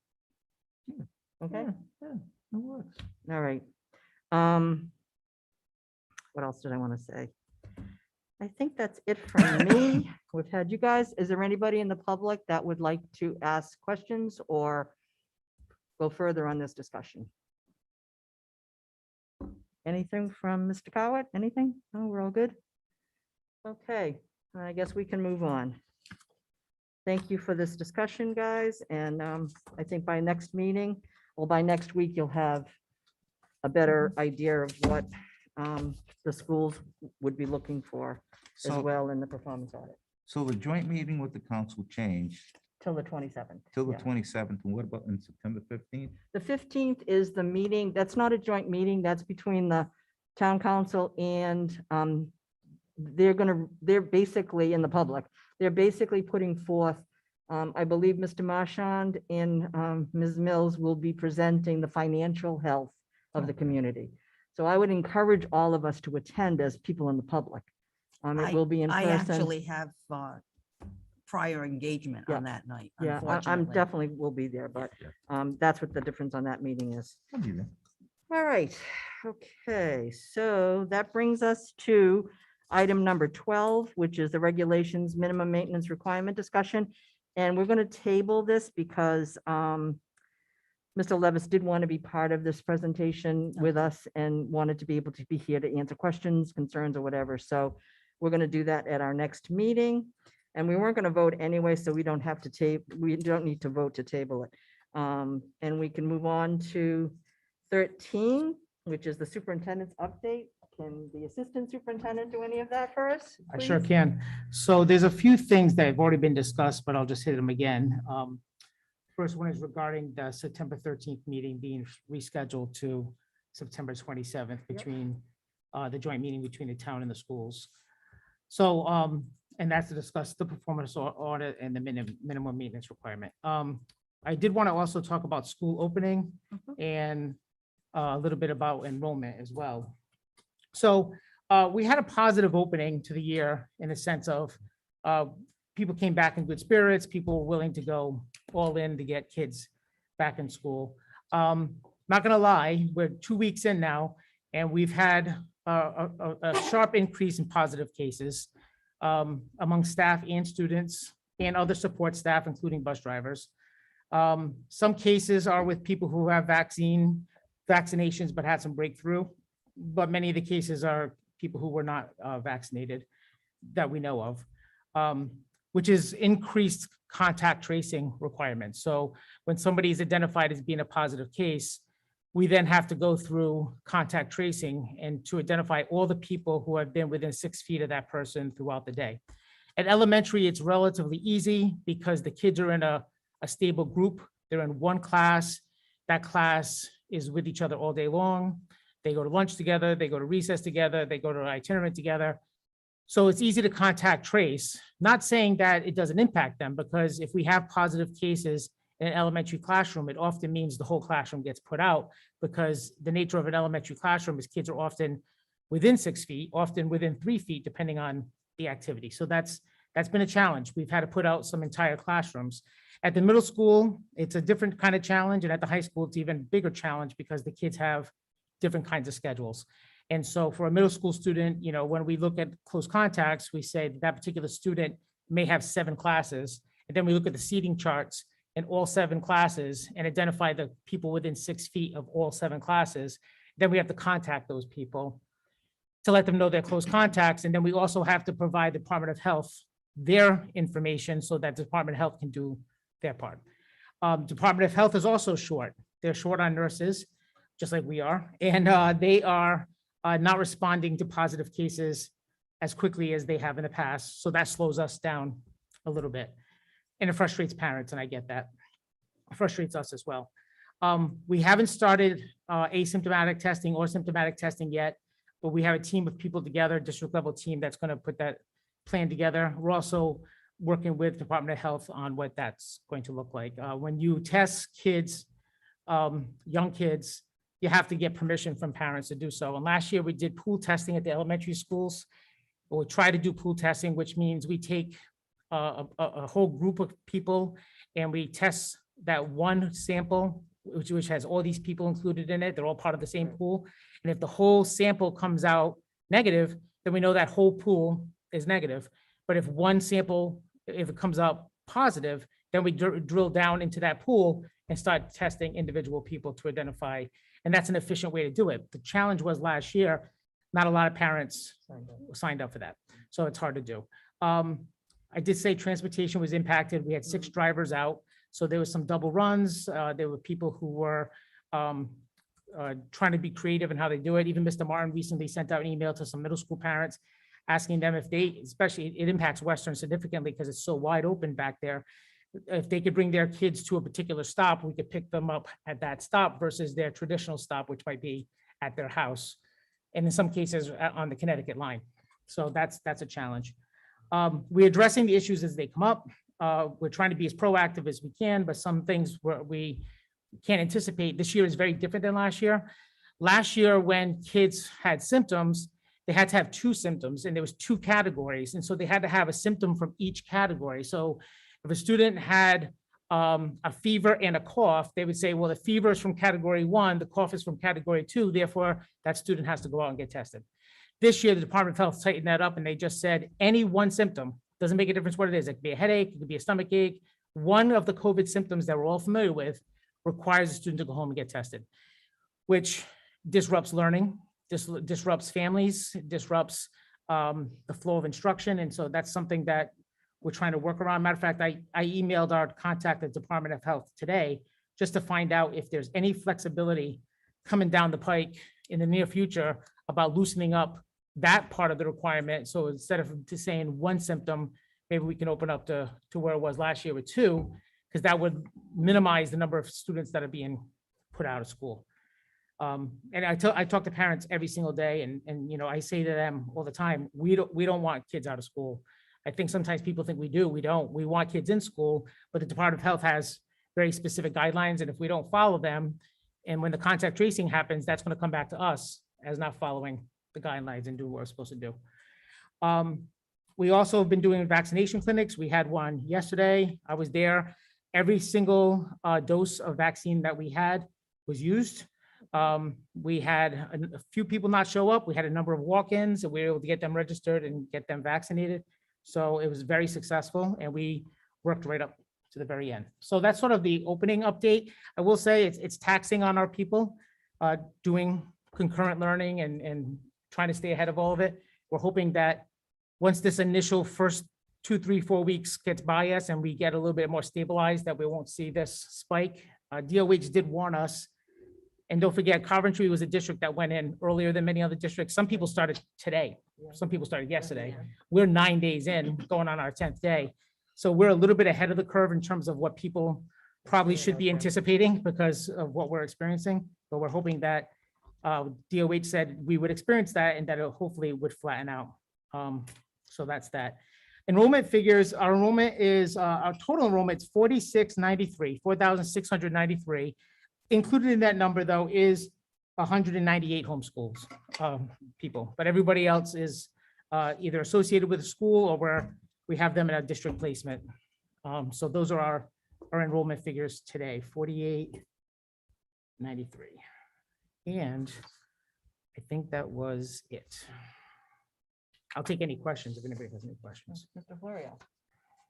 Yeah, it works.
all right. What else did I want to say? I think that's it from me. We've had you guys. Is there anybody in the public that would like to ask questions or go further on this discussion? Anything from Mr. Cowett? Anything? No, we're all good? Okay, I guess we can move on. Thank you for this discussion, guys, and I think by next meeting, or by next week, you'll have a better idea of what the schools would be looking for as
So,
well in the performance audit,
so the joint meeting with the council changed
till the 27th.
till the
Yeah.
27th, and what about in September 15th?
The 15th is the meeting, that's not a joint meeting, that's between the town council and they're basically in the public, they're basically putting forth, I believe Mr. Marchand and Ms. Mills will be presenting the financial health of the
Okay.
community. So I would encourage all of us to attend as people in the public. It will be in
I
person.
actually have prior engagement
Yeah.
on that night,
Yeah, I'm
unfortunately.
definitely will be there, but that's what the difference on that meeting is.
I'll be there.
All right, okay, so that brings us to item number 12, which is the regulations minimum maintenance requirement discussion. And we're going to table this because Mr. Levis did want to be part of this presentation with us and wanted to be able to be here to answer questions, concerns, or whatever. So we're going to do that at our next meeting. And we weren't going to vote anyway, so we don't have to we don't need to vote to table it. And we can move on to 13, which is the superintendent's update. Can the assistant superintendent do any of that for us?
I sure
please?
can. So there's a few things that have already been discussed, but I'll just hit them again. First one is regarding the September 13th meeting being rescheduled to September 27th between the joint meeting between the town and the schools. So, and that's to discuss the performance audit and the minimum maintenance requirement. I did want to also talk about school opening and a little bit about enrollment as well. So we had a positive opening to the year in the sense of people came back in good spirits, people were willing to go all in to get kids back in school. Not gonna lie, we're 2 weeks in now, and we've had a sharp increase in positive cases among staff and students and other support staff, including bus drivers. Some cases are with people who have vaccinations but had some breakthrough, but many of the cases are people who were not vaccinated that we know of, which is increased contact tracing requirements. So when somebody is identified as being a positive case, we then have to go through contact tracing and to identify all the people who have been within 6 feet of that person throughout the day. At elementary, it's relatively easy because the kids are in a stable group. They're in one class. That class is with each other all day long. They go to lunch together, they go to recess together, they go to itinerant together. So it's easy to contact trace, not saying that it doesn't impact them, because if we have positive cases in an elementary classroom, it often means the whole classroom gets put out, because the nature of an elementary classroom is kids are often within 6 feet, often within 3 feet, depending on the activity. So that's been a challenge. We've had to put out some entire classrooms. At the middle school, it's a different kind of challenge, and at the high school, it's even bigger challenge because the kids have different kinds of schedules. And so for a middle school student, when we look at close contacts, we say that particular student may have 7 classes. And then we look at the seating charts in all 7 classes and identify the people within 6 feet of all 7 classes. Then we have to contact those people to let them know they're close contacts. And then we also have to provide the Department of Health their information so that the Department of Health can do their part. Department of Health is also short. They're short on nurses, just like we are. And they are not responding to positive cases as quickly as they have in the past. So that slows us down a little bit. And it frustrates parents, and I get that. It frustrates us as well. We haven't started asymptomatic testing or symptomatic testing yet, but we have a team of people together, district level team that's going to put that plan together. We're also working with Department of Health on what that's going to look like. When you test kids, young kids, you have to get permission from parents to do so. And last year we did pool testing at the elementary schools. We'll try to do pool testing, which means we take a whole group of people and we test that one sample, which has all these people included in it. They're all part of the same pool. And if the whole sample comes out negative, then we know that whole pool is negative. But if one sample, if it comes out positive, then we drill down into that pool and start testing individual people to identify. And that's an efficient way to do it. The challenge was last year, not a lot of parents signed up for that. So it's hard to do. I did say transportation was impacted. We had 6 drivers out. So there was some double runs. There were people who were trying to be creative in how they do it. Even Mr. Martin recently sent out an email to some middle school parents asking them if they, especially it impacts Western significantly because it's so wide open back there. If they could bring their kids to a particular stop, we could pick them up at that stop versus their traditional stop, which might be at their house. And in some cases on the Connecticut line. So that's a challenge. We're addressing the issues as they come up. We're trying to be as proactive as we can, but some things we can't anticipate. This year is very different than last year. Last year, when kids had symptoms, they had to have 2 symptoms and there was 2 categories. And so they had to have a symptom from each category. So if a student had a fever and a cough, they would say, well, the fever is from category 1, the cough is from category 2, therefore that student has to go out and get tested. This year, the Department of Health tightened that up and they just said any one symptom, doesn't make a difference what it is. It could be a headache, it could be a stomach ache. One of the COVID symptoms that we're all familiar with requires a student to go home and get tested, which disrupts learning, disrupts families, disrupts the flow of instruction. And so that's something that we're trying to work around. Matter of fact, I emailed our contact at Department of Health today just to find out if there's any flexibility coming down the pike in the near future about loosening up that part of the requirement. So instead of just saying 1 symptom, maybe we can open up to where it was last year with 2, because that would minimize the number of students that are being put out of school. And I talk to parents every single day and you know, I say to them all the time, we don't want kids out of school. I think sometimes people think we do, we don't. We want kids in school, but the Department of Health has very specific guidelines. And if we don't follow them, and when the contact tracing happens, that's going to come back to us as not following the guidelines and do what we're supposed to do. We also have been doing vaccination clinics. We had one yesterday. I was there. Every single dose of vaccine that we had was used. We had a few people not show up. We had a number of walk-ins and we were able to get them registered and get them vaccinated. So it was very successful and we worked right up to the very end. So that's sort of the opening update. I will say it's taxing on our people doing concurrent learning and trying to stay ahead of all of it. We're hoping that once this initial first 2, 3, 4 weeks gets by us and we get a little bit more stabilized, that we won't see this spike. DOH did warn us. And don't forget, Coventry was a district that went in earlier than many other districts. Some people started today. Some people started yesterday. We're 9 days in, going on our 10th day. So we're a little bit ahead of the curve in terms of what people probably should be anticipating because of what we're experiencing. But we're hoping that DOH said we would experience that and that it hopefully would flatten out. So that's that. Enrollment figures, our enrollment is, our total enrollment is 4,693, 4,693. Included in that number, though, is 198 homeschools people, but everybody else is either associated with a school or where we have them in a district placement. So those are our enrollment figures today, 4,893. And I think that was it. I'll take any questions if anybody has any questions.
Mr. Florio.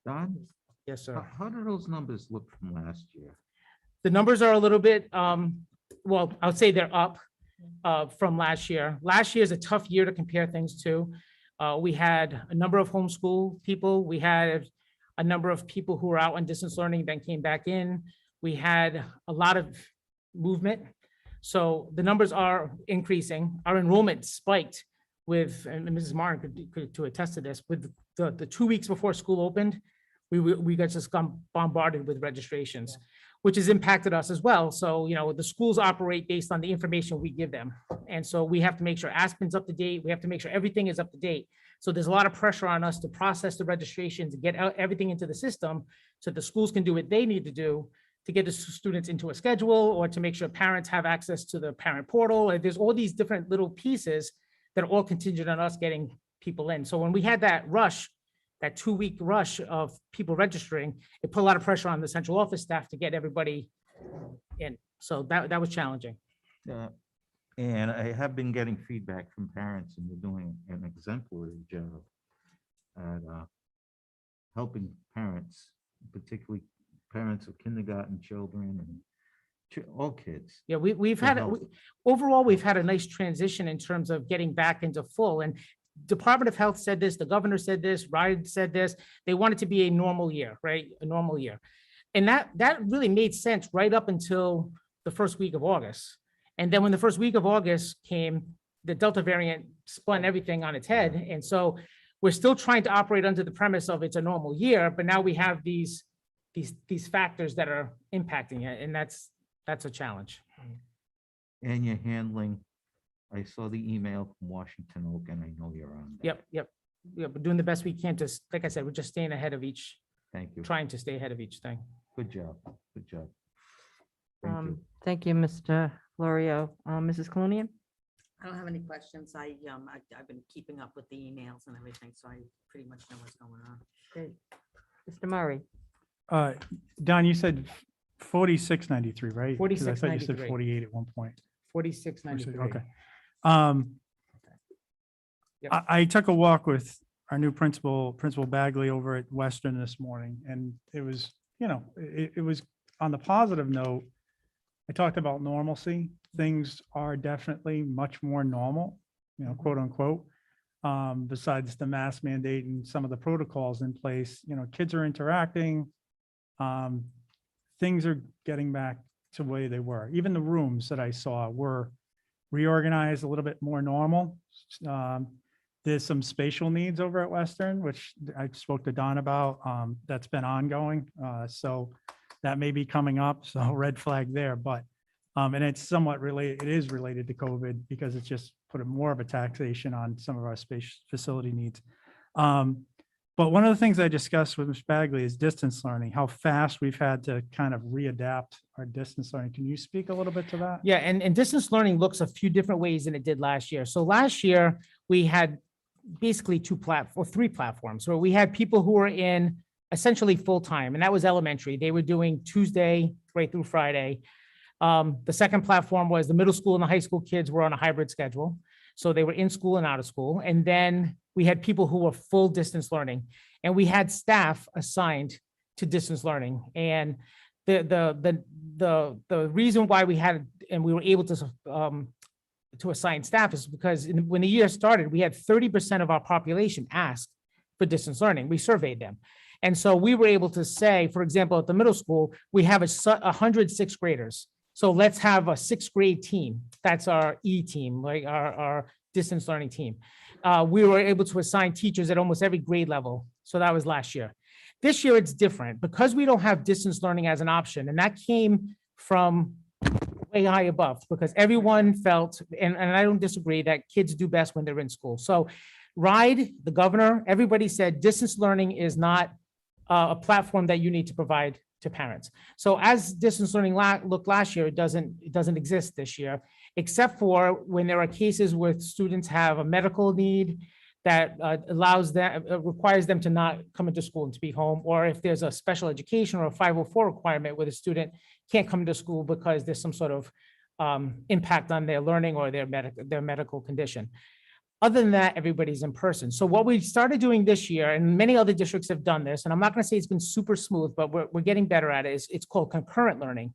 Don,
Yes, sir.
how do those numbers look from last year?
The numbers are a little bit, well, I would say they're up. from last year. Last year is a tough year to compare things to. We had a number of homeschool people. We had a number of people who were out on distance learning, then came back in. We had a lot of movement. So the numbers are increasing. Our enrollment spiked with, and Mrs. Martin could to attest to this, with the 2 weeks before school opened, we got just bombarded with registrations, which has impacted us as well. So, you know, the schools operate based on the information we give them. And so we have to make sure Aspen's up to date. We have to make sure everything is up to date. So there's a lot of pressure on us to process the registrations and get everything into the system so the schools can do what they need to do to get the students into a schedule or to make sure parents have access to the parent portal. And there's all these different little pieces that are all contingent on us getting people in. So when we had that rush, that 2-week rush of people registering, it put a lot of pressure on the central office staff to get everybody in. So that was challenging.
And I have been getting feedback from parents, and they're doing an exemplary job at helping parents, particularly parents of kindergarten children and all kids.
Yeah, we've
For
had,
help.
overall, we've had a nice transition in terms of getting back into full. And Department of Health said this, the governor said this, RIDE said this. They want it to be a normal year, right? A normal year. And that really made sense right up until the first week of August. And then when the first week of August came, the Delta variant spun everything on its head. And so we're still trying to operate under the premise of it's a normal year, but now we have these factors that are impacting it, and that's a challenge.
And you're handling, I saw the email from Washington Oak, and I know you're on that.
Yep. We're doing the best we can to, like I said, we're just staying ahead of each,
Thank you.
trying to stay ahead of each thing.
Good job. Good job. Thank you.
Thank you, Mr. Florio. Mrs. Clunian?
I don't have any questions. I've been keeping up with the emails and everything, so I pretty much know what's going on.
Great. Mr. Murray?
Don, you said 4693, right? 'Cause I thought you said
4693.
48 at one point.
4693.
Okay. I took a walk with our new Principal Bagley over at Western this morning, and it was, it was on the positive note. I talked about normalcy. Things are definitely much more normal, quote unquote. Besides the mask mandate and some of the protocols in place, kids are interacting. Things are getting back to the way they were. Even the rooms that I saw were reorganized a little bit more normal. There's some spatial needs over at Western, which I spoke to Don about. That's been ongoing. So that may be coming up. So red flag there, but and it's somewhat related. It is related to COVID because it's just put more of a taxation on some of our space facility needs. But one of the things I discussed with Ms. Bagley is distance learning, how fast we've had to kind of readapt our distance learning. Can you speak a little bit to that?
Yeah, and distance learning looks a few different ways than it did last year. So last year, we had basically three platforms where we had people who were in essentially full-time, and that was elementary. They were doing Tuesday right through Friday. The second platform was the middle school and the high school kids were on a hybrid schedule. So they were in school and out of school. And then we had people who were full distance learning, and we had staff assigned to distance learning. And the reason why we had, and we were able to assign staff is because when the year started, we had 30% of our population asked for distance learning. We surveyed them. And so we were able to say, for example, at the middle school, we have 100 sixth graders. So let's have a sixth grade team. That's our E team, like our distance learning team. We were able to assign teachers at almost every grade level. So that was last year. This year it's different because we don't have distance learning as an option. And that came from way high above because everyone felt, and I don't disagree, that kids do best when they're in school. So RIDE, the governor, everybody said distance learning is not a platform that you need to provide to parents. So as distance learning looked last year, it doesn't exist this year, except for when there are cases where students have a medical need that requires them to not come into school and to be home, or if there's a special education or a 504 requirement where the student can't come to school because there's some sort of impact on their learning or their medical condition. Other than that, everybody's in person. So what we started doing this year, and many other districts have done this, and I'm not going to say it's been super smooth, but we're getting better at it, is it's called concurrent learning.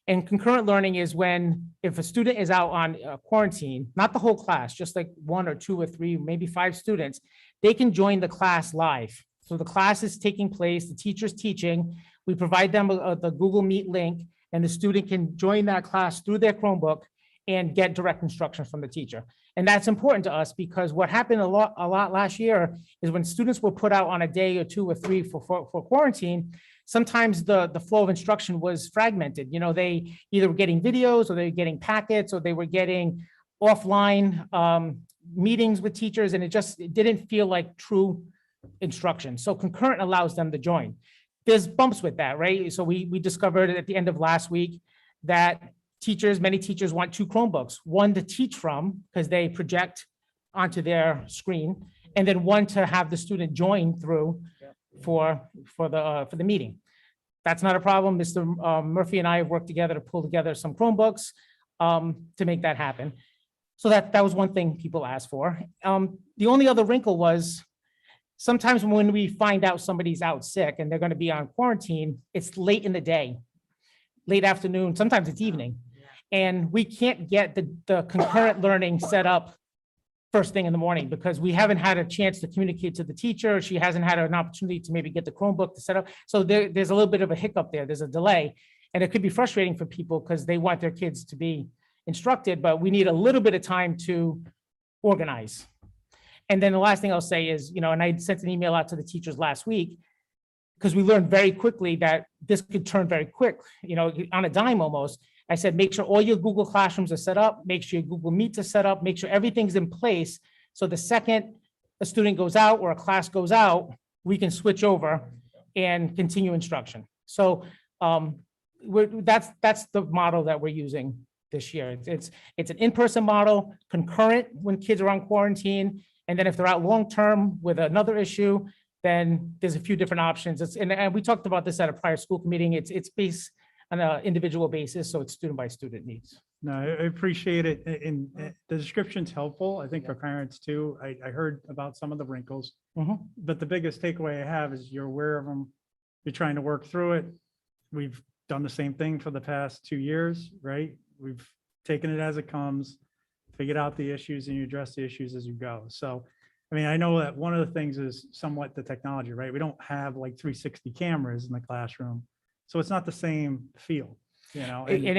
And concurrent learning is when, if a student is out on quarantine, not the whole class, just like 1 or 2 or 3, maybe 5 students, they can join the class live. So the class is taking place, the teacher's teaching, we provide them the Google Meet link, and the student can join that class through their Chromebook and get direct instruction from the teacher. And that's important to us because what happened a lot last year is when students were put out on a day or 2 or 3 for quarantine, sometimes the flow of instruction was fragmented. You know, they either were getting videos or they were getting packets or they were getting offline meetings with teachers, and it didn't feel like true instruction. So concurrent allows them to join. There's bumps with that, right? So we discovered at the end of last week that many teachers want 2 Chromebooks, one to teach from because they project onto their screen, and then one to have the student join through for the meeting. That's not a problem. Mr. Murphy and I have worked together to pull together some Chromebooks to make that happen. So that was one thing people asked for. The only other wrinkle was sometimes when we find out somebody's out sick and they're going to be on quarantine, it's late in the day, late afternoon, sometimes it's evening. And we can't get the concurrent learning set up first thing in the morning because we haven't had a chance to communicate to the teacher. She hasn't had an opportunity to maybe get the Chromebook to set up. So there's a little bit of a hiccup there. There's a delay. And it could be frustrating for people because they want their kids to be instructed, but we need a little bit of time to organize. And then the last thing I'll say is, and I sent an email out to the teachers last week because we learned very quickly that this could turn very quick, on a dime almost. I said, make sure all your Google Classrooms are set up, make sure your Google Meets are set up, make sure everything's in place. So the second a student goes out or a class goes out, we can switch over and continue instruction. So that's the model that we're using this year. It's an in-person model, concurrent when kids are on quarantine. And then if they're out long-term with another issue, then there's a few different options. And we talked about this at a prior school meeting. It's based on an individual basis, so it's student by student needs.
No, I appreciate it. And the description's helpful, I think, for parents too. I heard about some of the wrinkles, but the biggest takeaway I have is you're aware of them. You're trying to work through it. We've done the same thing for the past 2 years, right? We've taken it as it comes, figured out the issues, and you address the issues as you go. So, I mean, I know that one of the things is somewhat the technology, right? We don't have like 360 cameras in the classroom. So it's not the same feel,
and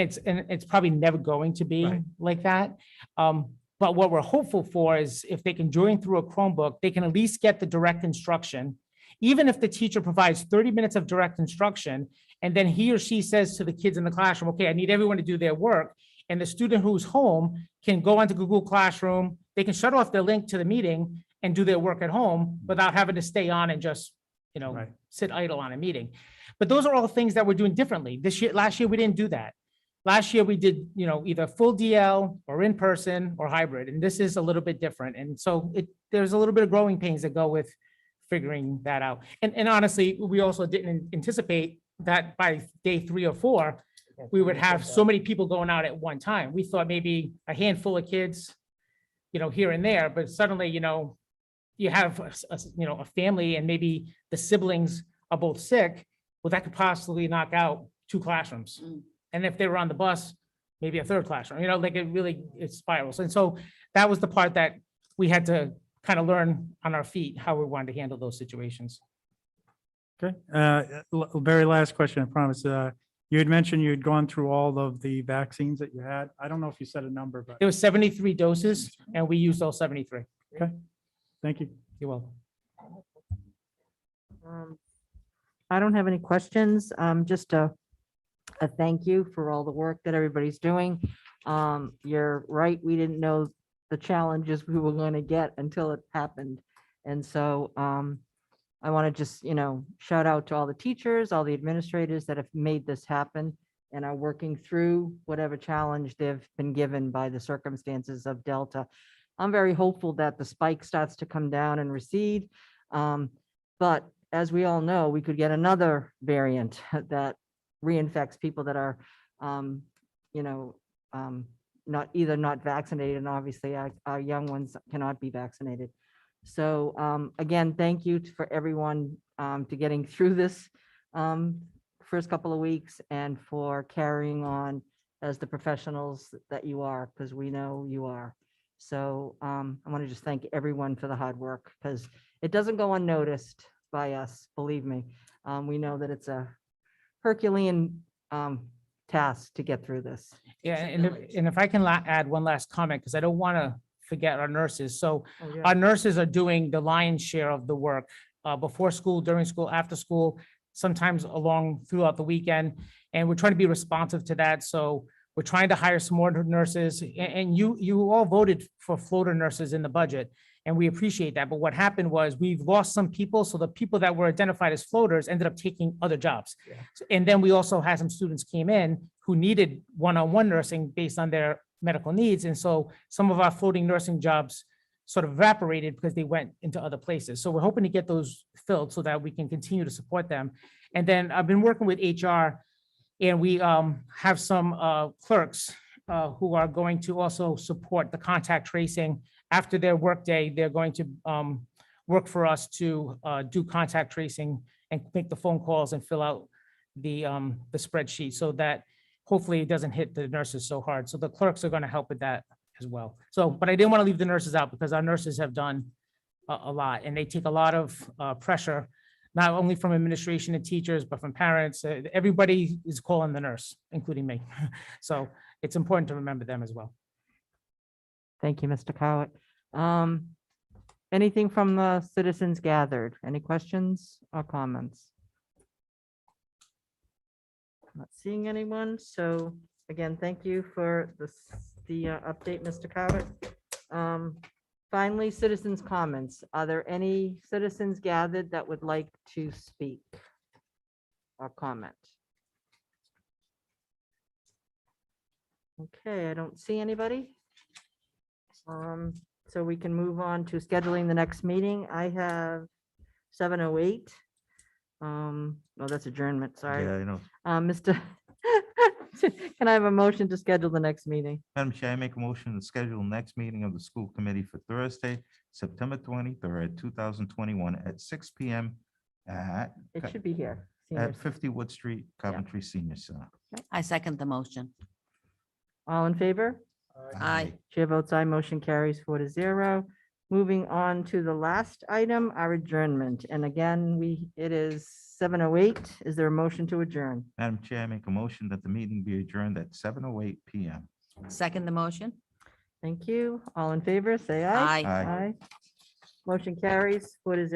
it's probably never going to be
Right.
like that. But what we're hopeful for is if they can join through a Chromebook, they can at least get the direct instruction. Even if the teacher provides 30 minutes of direct instruction, and then he or she says to the kids in the classroom, okay, I need everyone to do their work. And the student who's home can go onto Google Classroom, they can shut off their link to the meeting and do their work at home without having to stay on and just,
Right.
sit idle on a meeting. But those are all things that we're doing differently. Last year, we didn't do that. Last year, we did, either full DL or in person or hybrid, and this is a little bit different. And so there's a little bit of growing pains that go with figuring that out. And honestly, we also didn't anticipate that by day 3 or 4, we would have so many people going out at one time. We thought maybe a handful of kids, here and there, but suddenly, you have a family and maybe the siblings are both sick. Well, that could possibly knock out 2 classrooms. And if they were on the bus, maybe a 3rd classroom, it spirals. And so that was the part that we had to kind of learn on our feet, how we wanted to handle those situations.
Okay. Very last question, I promise. You had mentioned you had gone through all of the vaccines that you had. I don't know if you said a number, but
There was 73 doses and we used all 73.
thank you.
You're welcome.
I don't have any questions. Just a thank you for all the work that everybody's doing. You're right. We didn't know the challenges we were going to get until it happened. And so I want to just, shout out to all the teachers, all the administrators that have made this happen and are working through whatever challenge they've been given by the circumstances of Delta. I'm very hopeful that the spike starts to come down and recede. But as we all know, we could get another variant that reinfects people that are, not vaccinated, and obviously our young ones cannot be vaccinated. So again, thank you for everyone to getting through this for first couple of weeks and for carrying on as the professionals that you are, because we know you are. So I want to just thank everyone for the hard work, because it doesn't go unnoticed by us, believe me. We know that it's a Herculean task to get through this.
Yeah,
It's a
and
village.
if I can add one last comment, because I don't want to forget our nurses. So
Oh, yeah.
our nurses are doing the lion's share of the work before school, during school, after school, sometimes along throughout the weekend. And we're trying to be responsive to that. So we're trying to hire some more nurses. And you all voted for floater nurses in the budget, and we appreciate that. But what happened was we've lost some people. So the people that were identified as floaters ended up taking other jobs. And then we also had some students came in who needed one-on-one nursing based on their medical needs. And so some of our floating nursing jobs sort of evaporated because they went into other places. So we're hoping to get those filled so that we can continue to support them. And then I've been working with HR, and we have some clerks who are going to also support the contact tracing. After their workday, they're going to work for us to do contact tracing and make the phone calls and fill out the spreadsheet, so that hopefully it doesn't hit the nurses so hard. So the clerks are going to help with that as well. So, but I didn't want to leave the nurses out, because our nurses have done a lot, and they take a lot of pressure, not only from administration and teachers, but from parents. Everybody is calling the nurse, including me. So it's important to remember them as well.
Thank you, Mr. Cowett. Anything from the citizens gathered? Any questions or comments? Not seeing anyone. So again, thank you for the update, Mr. Cowett. Finally, citizens' comments. Are there any citizens gathered that would like to speak or comment? Okay, I don't see anybody. So we can move on to scheduling the next meeting. I have 7:08. Oh, that's adjournment, sorry.
Yeah, I know.
Mr. Can I have a motion to schedule the next meeting?
Madam Chair, I make a motion to schedule next meeting of the school committee for Thursday, September 23rd, 2021 at 6 p.m.
It should be here.
at
seniors.
50 Wood Street, Coventry Senior Center.
I second the motion.
All in favor?
Aye.
Chair votes aye, motion carries 4-0. Moving on to the last item, our adjournment. And again, it is 7:08. Is there a motion to adjourn?
Madam Chair, I make a motion that the meeting be adjourned at 7:08 p.m.
Second the motion.
Thank you. All in favor, say aye.
Aye.
Aye. Motion carries 4-0.